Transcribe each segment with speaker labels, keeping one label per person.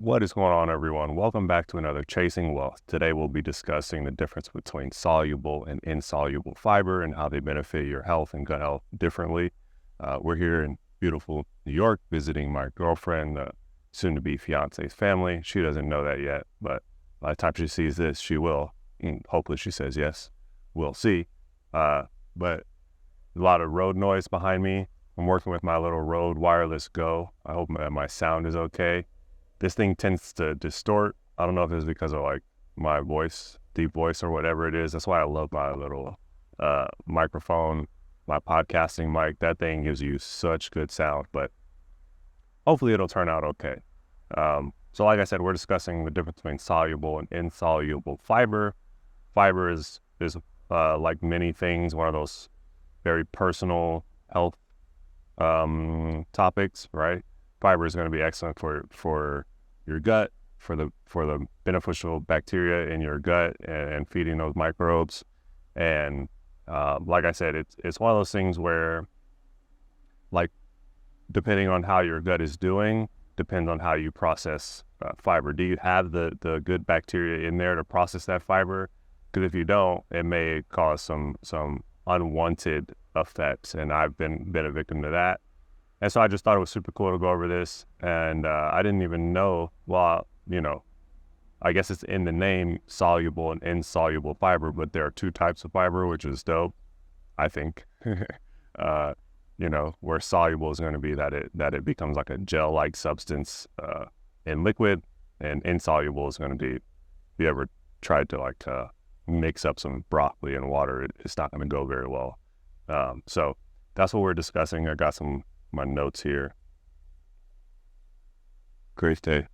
Speaker 1: What is going on, everyone? Welcome back to another Chasing Wealth. Today we'll be discussing the difference between soluble and insoluble fiber and how they benefit your health and gut health differently. We're here in beautiful New York visiting my girlfriend, soon-to-be fiance's family. She doesn't know that yet, but by the time she sees this, she will. And hopefully she says yes. We'll see. But a lot of road noise behind me. I'm working with my little Rode Wireless Go. I hope my sound is okay. This thing tends to distort. I don't know if it's because of like my voice, deep voice or whatever it is. That's why I love my little microphone, my podcasting mic. That thing gives you such good sound, but hopefully it'll turn out okay. So like I said, we're discussing the difference between soluble and insoluble fiber. Fiber is like many things, one of those very personal health topics, right? Fiber is going to be excellent for your gut, for the beneficial bacteria in your gut and feeding those microbes. And like I said, it's one of those things where, like, depending on how your gut is doing, depends on how you process fiber. Do you have the good bacteria in there to process that fiber? Because if you don't, it may cause some unwanted effects, and I've been a victim to that. And so I just thought it was super cool to go over this, and I didn't even know, well, I guess it's in the name, soluble and insoluble fiber, but there are two types of fiber, which is dope, I think. Where soluble is going to be that it becomes like a gel-like substance in liquid, and insoluble is going to be, if you ever tried to mix up some broccoli and water, it's not going to go very well. So that's what we're discussing. I got my notes here. Great day.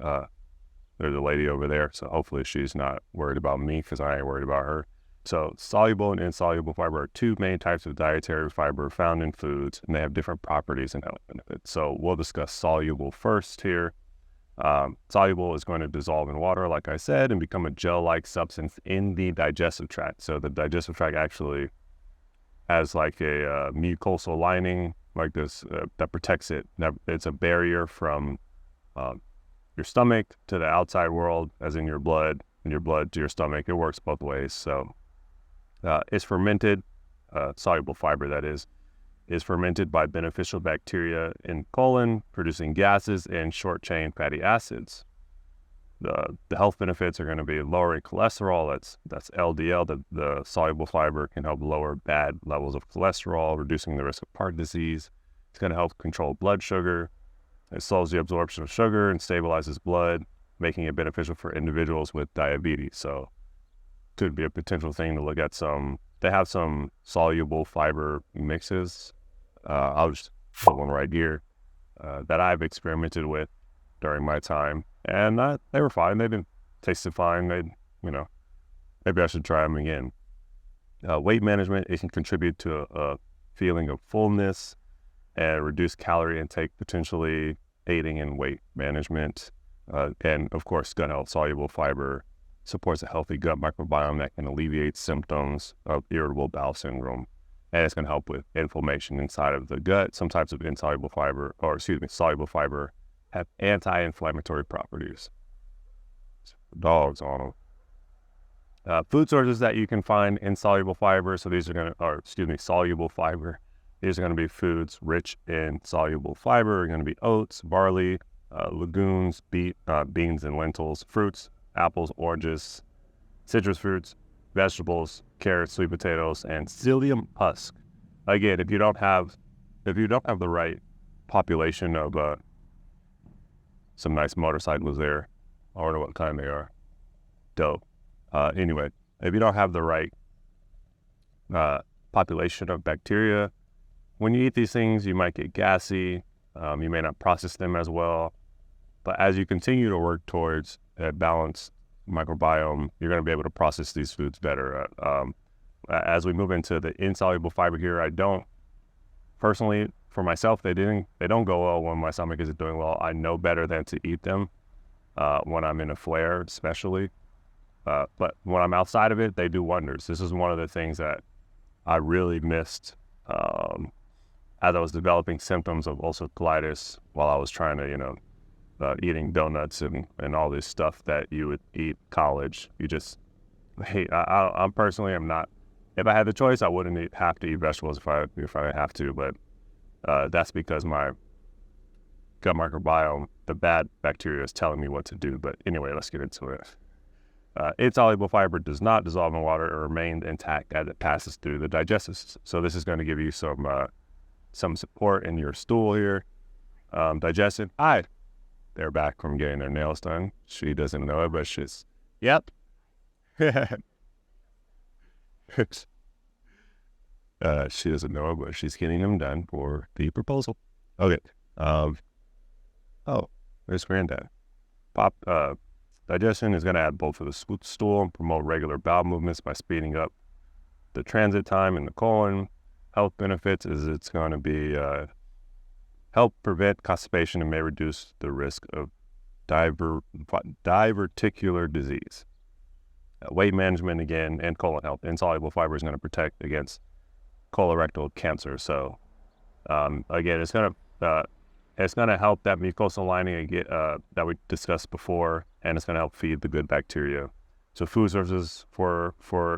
Speaker 1: There's a lady over there, so hopefully she's not worried about me because I ain't worried about her. So soluble and insoluble fiber are two main types of dietary fiber found in foods, and they have different properties and health benefits. So we'll discuss soluble first here. Soluble is going to dissolve in water, like I said, and become a gel-like substance in the digestive tract. So the digestive tract actually has like a mucosal lining like this that protects it. It's a barrier from your stomach to the outside world, as in your blood, and your blood to your stomach. It works both ways. So it's fermented, soluble fiber that is fermented by beneficial bacteria in colon, producing gases and short-chain fatty acids. The health benefits are going to be lowering cholesterol. That's LDL. The soluble fiber can help lower bad levels of cholesterol, reducing the risk of heart disease. It's going to help control blood sugar. It slows the absorption of sugar and stabilizes blood, making it beneficial for individuals with diabetes. So could be a potential thing to look at. They have some soluble fiber mixes. I'll just put one right here that I've experimented with during my time, and they were fine. They didn't taste fine. Maybe I should try them again. Weight management, it can contribute to a feeling of fullness and reduce calorie intake, potentially aiding in weight management. And of course, gut health. Soluble fiber supports a healthy gut microbiome that can alleviate symptoms of irritable bowel syndrome, and it's going to help with inflammation inside of the gut. Some types of soluble fiber have anti-inflammatory properties. Dogs on them. Food sources that you can find insoluble fiber. So these are soluble fiber. These are going to be foods rich in soluble fiber. Are going to be oats, barley, legumes, beans and lentils, fruits, apples, oranges, citrus fruits, vegetables, carrots, sweet potatoes, and psyllium husk. Again, if you don't have the right population of some nice motorcycles there, I wonder what kind they are. Dope. Anyway, if you don't have the right population of bacteria, when you eat these things, you might get gassy. You may not process them as well. But as you continue to work towards a balanced microbiome, you're going to be able to process these foods better. As we move into the insoluble fiber here, I don't personally, for myself, they don't go well when my stomach isn't doing well. I know better than to eat them when I'm in a flare, especially. But when I'm outside of it, they do wonders. This is one of the things that I really missed as I was developing symptoms of ulcerative colitis while I was trying to, eating donuts and all this stuff that you would eat in college. You just hate. I'm personally, I'm not. If I had the choice, I wouldn't have to eat vegetables if I have to. But that's because my gut microbiome, the bad bacteria, is telling me what to do. But anyway, let's get into it. Insoluble fiber does not dissolve in water or remain intact as it passes through the digestive system. So this is going to give you some support in your stool here. Digestion. They're back from getting their nails done. She doesn't know it, but she's, yep. She doesn't know it, but she's getting them done for the proposal. Okay. Oh, there's Granddad. Digestion is going to add bulk to the stool and promote regular bowel movements by speeding up the transit time in the colon. Health benefits is it's going to be help prevent constipation and may reduce the risk of diverticular disease. Weight management again, and colon health. Insoluble fiber is going to protect against colorectal cancer. So again, it's going to help that mucosal lining that we discussed before, and it's going to help feed the good bacteria. So food sources for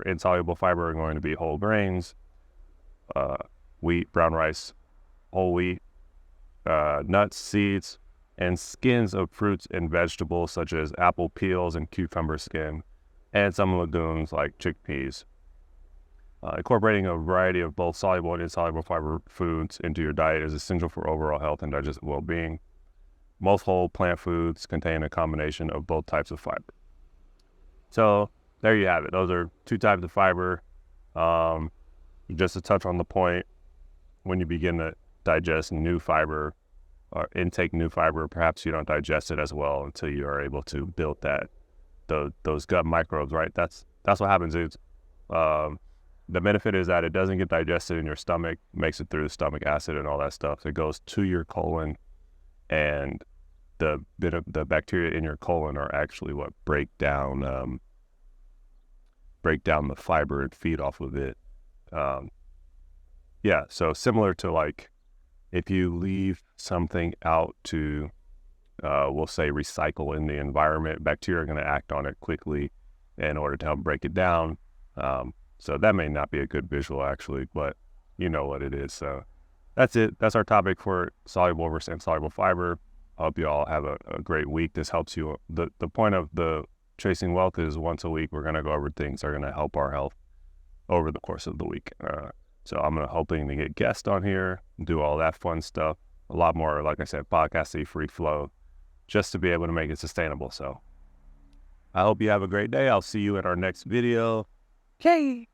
Speaker 1: insoluble fiber are going to be whole grains, wheat, brown rice, whole wheat, nuts, seeds, and skins of fruits and vegetables such as apple peels and cucumber skin, and some legumes like chickpeas. Incorporating a variety of both soluble and insoluble fiber foods into your diet is essential for overall health and digestive well-being. Most whole plant foods contain a combination of both types of fiber. So there you have it. Those are two types of fiber. Just to touch on the point, when you begin to digest new fiber or intake new fiber, perhaps you don't digest it as well until you are able to build those gut microbes, right? That's what happens. The benefit is that it doesn't get digested in your stomach, makes it through the stomach acid and all that stuff. It goes to your colon, and the bacteria in your colon are actually what break down the fiber and feed off of it. So similar to like if you leave something out to, we'll say, recycle in the environment, bacteria are going to act on it quickly in order to help break it down. So that may not be a good visual actually, but you know what it is. So that's it. That's our topic for soluble versus insoluble fiber. I hope you all have a great week. This helps you. The point of the Chasing Wealth is once a week we're going to go over things that are going to help our health over the course of the week. So I'm hoping to get guests on here, do all that fun stuff. A lot more, like I said, podcasty, free flow, just to be able to make it sustainable. So I hope you have a great day. I'll see you in our next video. Okay.